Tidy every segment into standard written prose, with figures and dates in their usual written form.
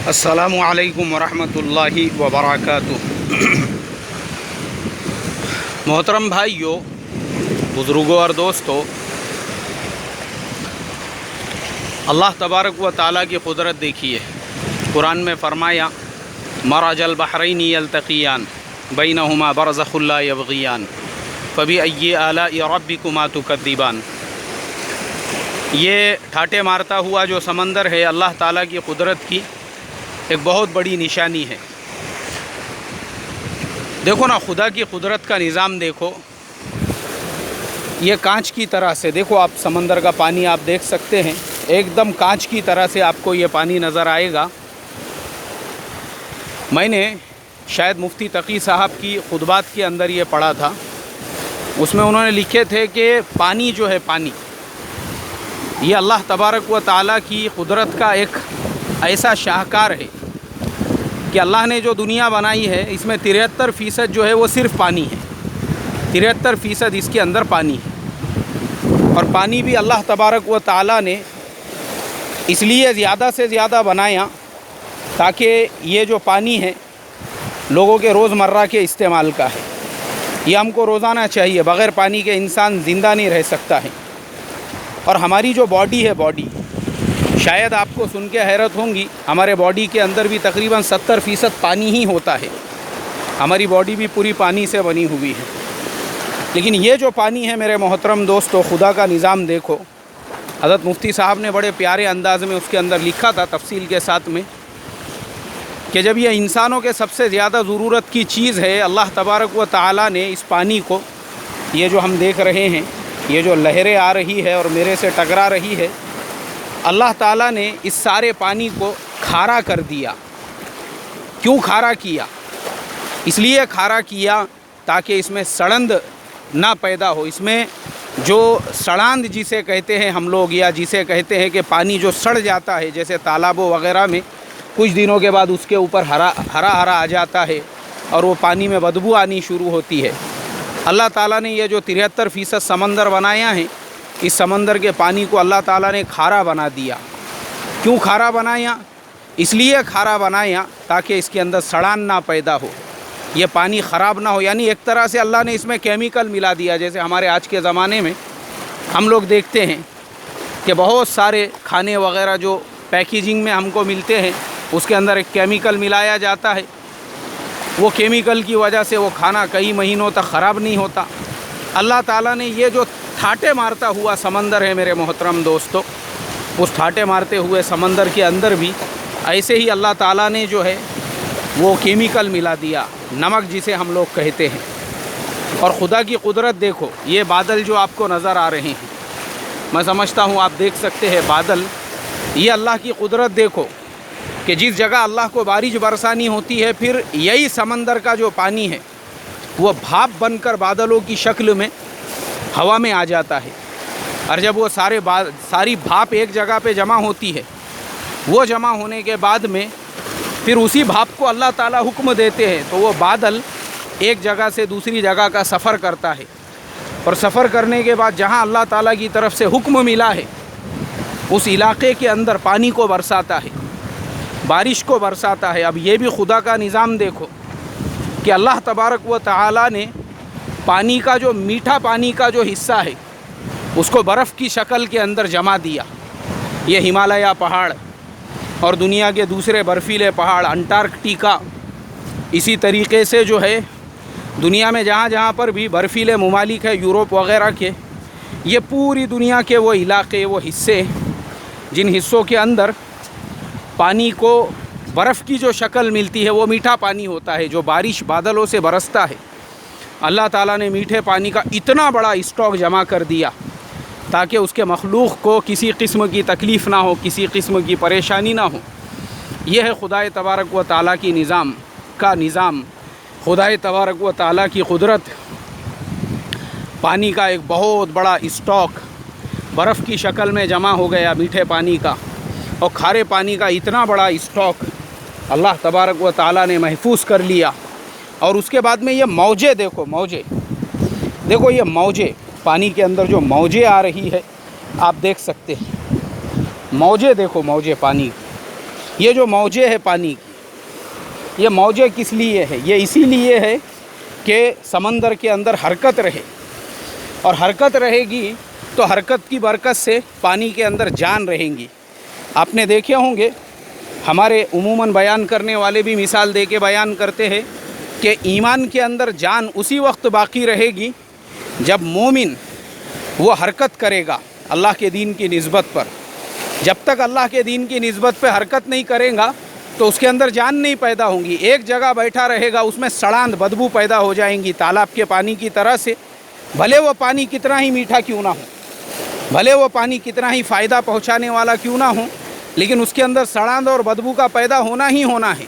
السلام علیکم ورحمۃ اللہ وبرکاتہ۔ محترم بھائیوں، بزرگوں اور دوستوں، اللہ تبارک و تعالیٰ کی قدرت دیکھیے۔ قرآن میں فرمایا مرج البحرین یلتقیان بینہما برزخ لا یبغیان فبأی آلاء ربکما تکذبان۔ یہ ٹھاٹے مارتا ہوا جو سمندر ہے اللہ تعالیٰ کی قدرت کی ایک بہت بڑی نشانی ہے۔ دیکھو نا، خدا کی قدرت کا نظام دیکھو۔ یہ کانچ کی طرح سے، دیکھو آپ سمندر کا پانی آپ دیکھ سکتے ہیں، ایک دم کانچ کی طرح سے آپ کو یہ پانی نظر آئے گا۔ میں نے شاید مفتی تقی صاحب کی خطبات کے اندر یہ پڑھا تھا، اس میں انہوں نے لکھے تھے کہ پانی جو ہے، پانی یہ اللہ تبارک و تعالیٰ کی قدرت کا ایک ایسا شاہکار ہے کہ اللہ نے جو دنیا بنائی ہے اس میں 73% جو ہے وہ صرف پانی ہے۔ 73% اس کے اندر پانی ہے، اور پانی بھی اللہ تبارک و تعالیٰ نے اس لیے زیادہ سے زیادہ بنایا تاکہ یہ جو پانی ہے لوگوں کے روزمرہ کے استعمال کا ہے۔ یہ ہم کو روزانہ چاہیے، بغیر پانی کے انسان زندہ نہیں رہ سکتا ہے۔ اور ہماری جو باڈی ہے، باڈی شاید آپ کو سن کے حیرت ہوں گی، ہمارے باڈی کے اندر بھی تقریباً 70% پانی ہی ہوتا ہے۔ ہماری باڈی بھی پوری پانی سے بنی ہوئی ہے، لیکن یہ جو پانی ہے میرے محترم دوستو، خدا کا نظام دیکھو۔ حضرت مفتی صاحب نے بڑے پیارے انداز میں اس کے اندر لکھا تھا تفصیل کے ساتھ میں کہ جب یہ انسانوں کے سب سے زیادہ ضرورت کی چیز ہے، اللہ تبارک و تعالیٰ نے اس پانی کو، یہ جو ہم دیکھ رہے ہیں، یہ جو لہریں آ رہی ہے اور میرے سے ٹکرا رہی ہے، اللہ تعالیٰ نے اس سارے پانی کو کھارا کر دیا۔ کیوں کھارا کیا؟ اس لیے کھارا کیا تاکہ اس میں سڑند نہ پیدا ہو۔ اس میں جو سڑاند جسے کہتے ہیں ہم لوگ، یا جسے کہتے ہیں کہ پانی جو سڑ جاتا ہے، جیسے تالابوں وغیرہ میں کچھ دنوں کے بعد اس کے اوپر ہرا ہرا آ جاتا ہے اور وہ پانی میں بدبو آنی شروع ہوتی ہے۔ اللہ تعالیٰ نے یہ جو 73% سمندر بنایا ہے، اس سمندر کے پانی کو اللہ تعالیٰ نے کھارا بنا دیا۔ کیوں کھارا بنایا؟ اس لیے کھارا بنایا تاکہ اس کے اندر سڑان نہ پیدا ہو، یہ پانی خراب نہ ہو۔ یعنی ایک طرح سے اللہ نے اس میں کیمیکل ملا دیا۔ جیسے ہمارے آج کے زمانے میں ہم لوگ دیکھتے ہیں کہ بہت سارے کھانے وغیرہ جو پیکیجنگ میں ہم کو ملتے ہیں، اس کے اندر ایک کیمیکل ملایا جاتا ہے۔ وہ کیمیکل کی وجہ سے وہ کھانا کئی مہینوں تک خراب نہیں ہوتا۔ اللہ تعالیٰ نے یہ جو ٹھاٹے مارتا ہوا سمندر ہے میرے محترم دوستو، اس ٹھاٹے مارتے ہوئے سمندر کے اندر بھی ایسے ہی اللہ تعالیٰ نے جو ہے وہ کیمیکل ملا دیا، نمک جسے ہم لوگ کہتے ہیں۔ اور خدا کی قدرت دیکھو، یہ بادل جو آپ کو نظر آ رہے ہیں، میں سمجھتا ہوں آپ دیکھ سکتے ہیں بادل، یہ اللہ کی قدرت دیکھو کہ جس جگہ اللہ کو بارش برسانی ہوتی ہے، پھر یہی سمندر کا جو پانی ہے وہ بھاپ بن کر بادلوں کی شکل میں ہوا میں آ جاتا ہے۔ اور جب وہ ساری بھاپ ایک جگہ پہ جمع ہوتی ہے، وہ جمع ہونے کے بعد میں پھر اسی بھاپ کو اللہ تعالیٰ حکم دیتے ہیں تو وہ بادل ایک جگہ سے دوسری جگہ کا سفر کرتا ہے، اور سفر کرنے کے بعد جہاں اللہ تعالیٰ کی طرف سے حکم ملا ہے اس علاقے کے اندر پانی کو برساتا ہے، بارش کو برساتا ہے۔ اب یہ بھی خدا کا نظام دیکھو کہ اللہ تبارک و تعالیٰ نے پانی کا جو میٹھا پانی کا جو حصہ ہے اس کو برف کی شکل کے اندر جما دیا۔ یہ ہمالیہ پہاڑ اور دنیا کے دوسرے برفیلے پہاڑ، انٹارکٹیکا، اسی طریقے سے جو ہے دنیا میں جہاں جہاں پر بھی برفیلے ممالک ہیں، یورپ وغیرہ کے، یہ پوری دنیا کے وہ علاقے، وہ حصے جن حصوں کے اندر پانی کو برف کی جو شکل ملتی ہے وہ میٹھا پانی ہوتا ہے، جو بارش بادلوں سے برستا ہے۔ اللہ تعالیٰ نے میٹھے پانی کا اتنا بڑا اسٹاک جمع کر دیا تاکہ اس کے مخلوق کو کسی قسم کی تکلیف نہ ہو، کسی قسم کی پریشانی نہ ہو۔ یہ ہے خدائے تبارک و تعالیٰ کی نظام کا نظام، خدائے تبارک و تعالیٰ کی قدرت۔ پانی کا ایک بہت بڑا اسٹاک برف کی شکل میں جمع ہو گیا، میٹھے پانی کا اور کھارے پانی کا اتنا بڑا اسٹاک اللہ تبارک و تعالیٰ نے محفوظ کر لیا۔ اور اس کے بعد میں یہ موجیں دیکھو، موجیں دیکھو، یہ موجیں پانی کے اندر جو موجیں آ رہی ہے آپ دیکھ سکتے ہیں، موجیں دیکھو، موجیں پانی یہ جو موجیں ہے پانی کی، یہ موجیں کس لیے ہے؟ یہ اسی لیے ہے کہ سمندر کے اندر حرکت رہے، اور حرکت رہے گی تو حرکت کی برکت سے پانی کے اندر جان رہیں گی۔ آپ نے دیکھے ہوں گے، ہمارے عموماً بیان کرنے والے بھی مثال دے کے بیان کرتے ہیں کہ ایمان کے اندر جان اسی وقت باقی رہے گی جب مومن وہ حرکت کرے گا اللہ کے دین کی نسبت پر۔ جب تک اللہ کے دین کی نسبت پہ حرکت نہیں کرے گا تو اس کے اندر جان نہیں پیدا ہوں گی۔ ایک جگہ بیٹھا رہے گا، اس میں سڑاند بدبو پیدا ہو جائیں گی تالاب کے پانی کی طرح سے، بھلے وہ پانی کتنا ہی میٹھا کیوں نہ ہو، بھلے وہ پانی کتنا ہی فائدہ پہنچانے والا کیوں نہ ہو، لیکن اس کے اندر سڑاند اور بدبو کا پیدا ہونا ہی ہونا ہے،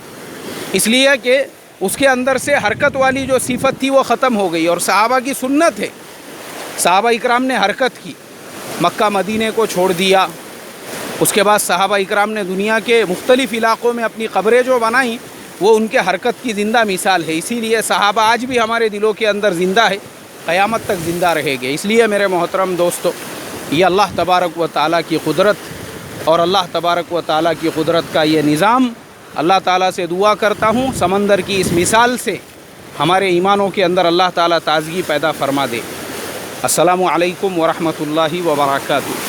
اس لیے کہ اس کے اندر سے حرکت والی جو صفت تھی وہ ختم ہو گئی۔ اور صحابہ کی سنت ہے، صحابہ اکرام نے حرکت کی، مکہ مدینے کو چھوڑ دیا، اس کے بعد صحابہ اکرام نے دنیا کے مختلف علاقوں میں اپنی قبریں جو بنائیں، وہ ان کے حرکت کی زندہ مثال ہے۔ اسی لیے صحابہ آج بھی ہمارے دلوں کے اندر زندہ ہے، قیامت تک زندہ رہے گے۔ اس لیے میرے محترم دوستو، یہ اللہ تبارک و تعالیٰ کی قدرت اور اللہ تبارک و تعالیٰ کی قدرت کا یہ نظام، اللہ تعالیٰ سے دعا کرتا ہوں سمندر کی اس مثال سے ہمارے ایمانوں کے اندر اللہ تعالیٰ تازگی پیدا فرما دے۔ السلام علیکم ورحمۃ اللہ وبرکاتہ۔